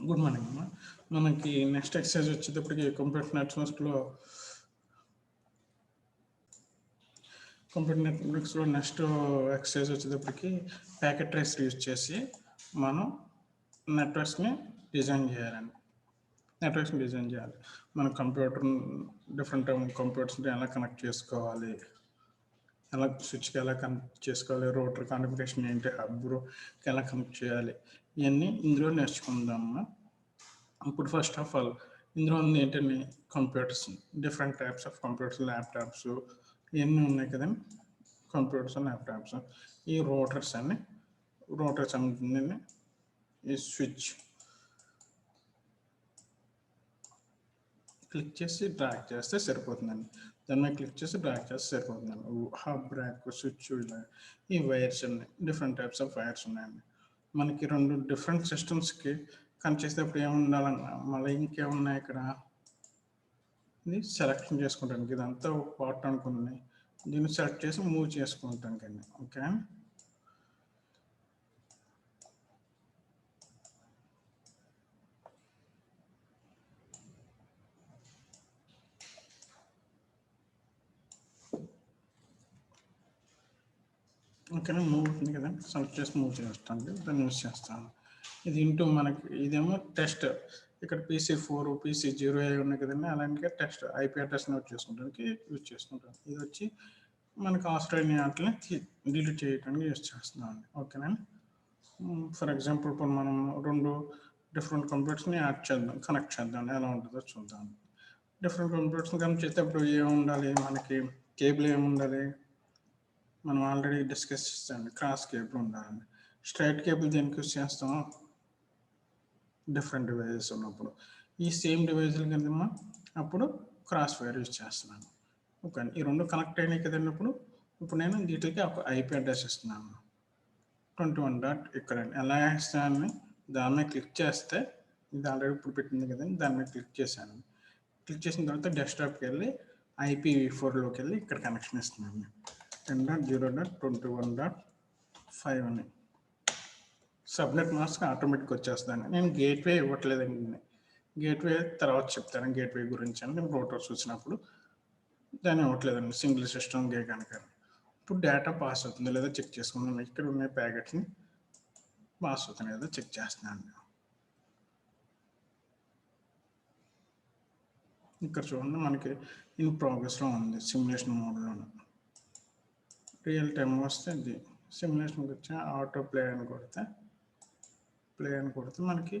Good morning అమ్మా. మనకి next exercise వచ్చేటప్పటికి కంప్యూటర్ నెట్వర్క్స్లో నెక్స్ట్ ఎక్సర్సైజ్ వచ్చేటప్పటికి ప్యాకెట్ ట్రేస్ యూజ్ చేసి మనం నెట్వర్క్స్ని డిజైన్ చేయాలి. మన కంప్యూటర్ డిఫరెంట్ కంప్యూటర్స్ని ఎలా కనెక్ట్ చేసుకోవాలి, ఎలా స్విచ్కి ఎలా కనెక్ట్ చేసుకోవాలి, రోటర్ కాన్ఫిగరేషన్ ఏంటి, హబ్కి ఎలా కనెక్ట్ చేయాలి, ఇవన్నీ ఇందులో నేర్చుకుందాము. ఇప్పుడు ఫస్ట్ ఆఫ్ ఆల్ ఇందులో ఉంది ఏంటంటే computers, different types of computers, laptops ఇవన్నీ ఉన్నాయి కదండి. కంప్యూటర్స్, ల్యాప్టాప్స్, ఈ రోటర్స్ అన్ని ఈ స్విచ్ క్లిక్ చేసి డ్రాగ్ చేస్తే సరిపోతుందండి. దాని మీద క్లిక్ చేసి డ్రాగ్ చేస్తే సరిపోతుందండి. హబ్, ర్యాక్, స్విచ్, ఇలా ఈ వైర్స్ ఉన్నాయి, డిఫరెంట్ టైప్స్ ఆఫ్ వైర్స్ ఉన్నాయండి. మనకి రెండు డిఫరెంట్ సిస్టమ్స్కి కనెక్ట్ చేసేటప్పుడు ఏముండాలన్నా మళ్ళీ ఇంకేమున్నాయి ఇక్కడ, ఇది సెలెక్షన్ చేసుకుంటానికి ఇదంతా ఒక పార్ట్ అనుకుని దీన్ని సెలెక్ట్ చేసి మూవ్ చేసుకుంటాం కండి. ఓకే, ఓకేనా, మూవ్ అవుతుంది కదా, సెలెక్ట్ చేసి మూవ్ చేస్తాను, దాన్ని యూజ్ చేస్తాను. ఇది మనకి ఇదేమో టెస్ట్, ఇక్కడ PC4 PC0 ఉన్నాయి కదండి, అలాంటి టెస్ట్ IP అడ్రస్ నోట్ చేసుకోవడానికి యూజ్ చేసుకుంటాను. ఇది వచ్చి మనకి ఆస్ట్రేలియన్ వాటిని డిలీట్ చేయడానికి యూజ్ చేస్తున్నాం. ఓకేనా, ఫర్ ఎగ్జాంపుల్ ఇప్పుడు మనం రెండు డిఫరెంట్ కంప్యూటర్స్ని యాడ్ చేద్దాం, కనెక్ట్ చేద్దాం, ఎలా ఉంటుందో చూద్దాం. డిఫరెంట్ కంప్యూటర్స్ని కనెక్ట్ చేసేటప్పుడు ఏముండాలి, మనకి కేబుల్ ఏముండాలి, మనం ఆల్రెడీ డిస్కస్ చేస్తాం, క్రాస్ కేబుల్ ఉండాలండి. స్ట్రైట్ కేబుల్ దేనికి యూజ్ చేస్తాం, డిఫరెంట్ డివైజెస్ ఉన్నప్పుడు. ఈ సేమ్ డివైజులు కింద అప్పుడు క్రాస్ వైర్ యూజ్ చేస్తున్నాను. ఓకే, ఈ రెండు కనెక్ట్ అయినాయి కదండి. ఇప్పుడు నేను వీటికి ఒక IP అడ్రస్ ఇస్తున్నాను, 21. ఇక్కడ ఎలా ఇస్తానని దాని మీద క్లిక్ చేస్తే, ఇది ఆల్రెడీ ఇప్పుడు పెట్టింది కదండి, దాని మీద క్లిక్ చేశాను. క్లిక్ చేసిన తర్వాత డెస్క్టాప్కి వెళ్ళి IPv4లోకి వెళ్ళి ఇక్కడ కనెక్షన్ ఇస్తున్నాను, 10.0.21.5 అని. సబ్నెట్ మాస్క్ ఆటోమేటిక్గా వచ్చేస్తాను. నేను గేట్వే ఇవ్వట్లేదండి, గేట్వే తర్వాత చెప్తాను గేట్వే గురించి అని. నేను రోటర్స్ వచ్చినప్పుడు దాన్ని ఇవ్వట్లేదండి, సింగిల్ సిస్టమ్ గే కనుక. ఇప్పుడు డేటా పాస్ అవుతుందో లేదో చెక్ చేసుకుందాం. ఇక్కడ ఉన్న ప్యాకెట్స్ని పాస్ అవుతుంది లేదో చెక్ చేస్తున్నాను. ఇక్కడ చూడండి, మనకి ఇన్ ప్రోగ్రెస్లో ఉంది, సిమ్యులేషన్ మోడ్లో. రియల్ టైం వస్తే ఇది సిమ్యులేషన్కి వచ్చి ఆటో ప్లే అని కొడితే మనకి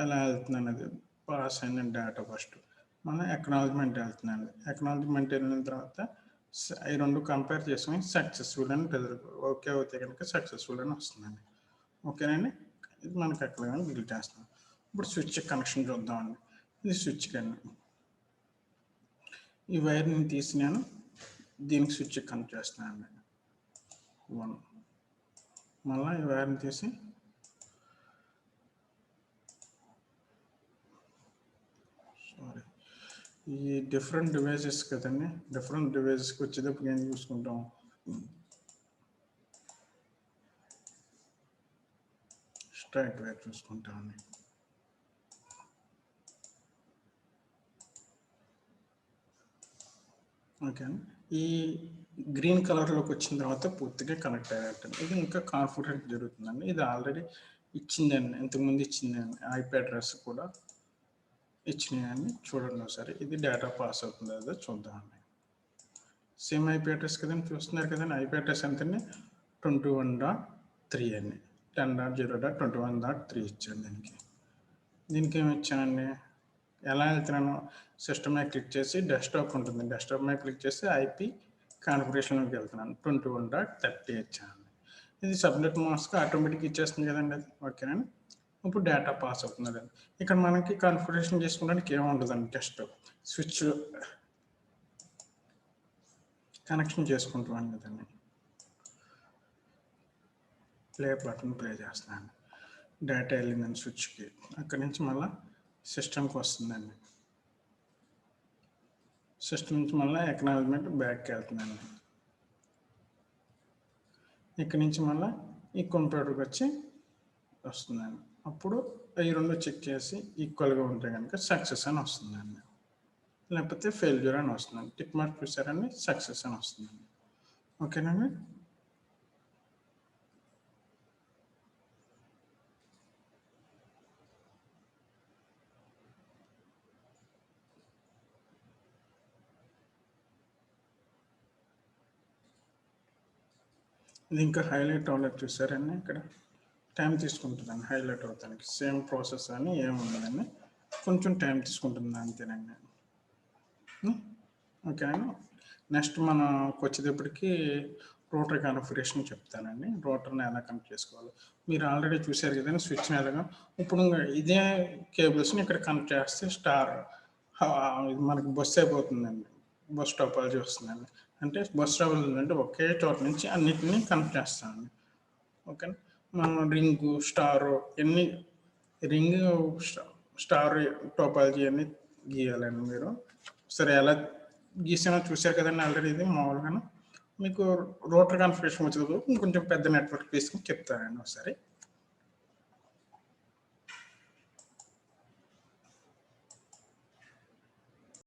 ఎలా వెళ్తుంది అనేది పాస్ అయిన డేటా. ఫస్ట్ మనం ఎక్నాలజ్మెంట్ వెళ్తుందండి. ఎక్నాలజ్మెంట్ వెళ్ళిన తర్వాత ఈ రెండు కంపేర్ చేసుకుని సక్సెస్ఫుల్ అని రిజల్ట్ ఓకే అవుతే కనుక సక్సెస్ఫుల్ అని వస్తుందండి. ఓకేనండి, ఇది మనకి ఎక్కడ కానీ డిలీట్ చేస్తాం. ఇప్పుడు స్విచ్ కనెక్షన్ చూద్దామండి. ఇది స్విచ్ కండి, ఈ వైర్ని తీసి నేను దీనికి స్విచ్ కనెక్ట్ చేస్తున్నానండి. 1 మళ్ళీ ఈ వైర్ని తీసి ఈ డిఫరెంట్ డివైజెస్ కదండి, డిఫరెంట్ డివైజెస్కి వచ్చేటప్పుడు ఏం చూసుకుంటాం, స్ట్రైట్ వైర్ చూసుకుంటామండి. ఓకే, ఈ గ్రీన్ కలర్లోకి వచ్చిన తర్వాత పూర్తిగా కనెక్ట్ అయ్యేటట్టు. ఇది ఇంకా కాన్ఫిగరేషన్ జరుగుతుందండి. ఇది ఆల్రెడీ ఇచ్చిందండి, ఇంతకుముందు ఇచ్చిందండి. IP అడ్రస్ కూడా ఇచ్చినాయని చూడండి ఒకసారి. ఇది డేటా పాస్ అవుతుందో లేదో చూద్దామండి. సేమ్ IP అడ్రస్ కదండి, చూస్తున్నారు కదండి. IP అడ్రస్ ఎంతండి, 21.3 అండి. 10.0.21.3 ఇచ్చాను. దీనికి ఏమి ఇచ్చానండి, ఎలా వెళ్తున్నాను, సిస్టమ్ మీద క్లిక్ చేసి డెస్క్టాప్ ఉంటుంది, డెస్క్టాప్ మీద క్లిక్ చేసి IP కాన్ఫిగరేషన్లోకి వెళ్తున్నాను, 21.30 ఇచ్చాను. ఇది సబ్నెట్ మాస్క్ ఆటోమేటిక్గా ఇచ్చేస్తుంది కదండి అది. ఓకేనండి, ఇప్పుడు డేటా పాస్ అవుతుంది కదండి. ఇక్కడ మనకి కాన్ఫిగరేషన్ చేసుకోవడానికి ఏముండదండి, జస్ట్ స్విచ్ కనెక్షన్ చేసుకుంటాం కదండి. ప్లే బటన్ ప్లే చేస్తున్నాను, డేటా వెళ్ళిందండి స్విచ్కి. అక్కడి నుంచి మళ్ళీ సిస్టమ్కి వస్తుందండి. సిస్టమ్ నుంచి మళ్ళీ ఎక్నాలజ్మెంట్ బ్యాక్కి వెళ్తుందండి. ఇక్కడి నుంచి మళ్ళీ ఈ కంప్యూటర్కి వచ్చి వస్తుందండి. అప్పుడు ఈ రెండు చెక్ చేసి ఈక్వల్గా ఉంటే కనుక సక్సెస్ అని వస్తుందండి, లేకపోతే ఫెయిల్యూర్ అని వస్తుందండి. టిక్ మార్క్ చూసారండి, సక్సెస్ అని వస్తుందండి. ఓకేనండి. ఇది ఇంకా హైలైట్ అవ్వలేదు చూసారండి, ఇక్కడ టైం తీసుకుంటుందండి హైలైట్ అవుతానికి. సేమ్ ప్రాసెస్ అని ఏముండదండి, కొంచెం టైం తీసుకుంటుంది అంతేనండి. ఓకేనండి. నెక్స్ట్ మనకు వచ్చేటప్పటికి రోటరీ కాన్ఫిగరేషన్ చెప్తానండి. రోటర్ని ఎలా కనెక్ట్ చేసుకోవాలి. మీరు ఆల్రెడీ చూశారు కదండి స్విచ్ని ఎలాగా. ఇప్పుడు ఇదే కేబుల్స్ని ఇక్కడ కనెక్ట్ చేస్తే స్టార్ మనకి బస్ అయిపోతుందండి, బస్ టోపాలజీ వస్తుందండి. అంటే బస్ టోపాలజీ అంటే ఒకే చోట నుంచి అన్నిటిని కనెక్ట్ చేస్తామండి. ఓకే, మనం రింగు స్టారు ఎన్ని రింగ్ స్టార్ టోపాలజీ అన్ని గీయాలండి. మీరు సరే ఎలా గీసానో చూశారు కదండి ఆల్రెడీ. ఇది మామూలుగా మీకు రోటర్ కాన్ఫిగరేషన్ వచ్చేది ఇంకొంచెం పెద్ద నెట్వర్క్ తీసుకుని చెప్తానండి ఒకసారి.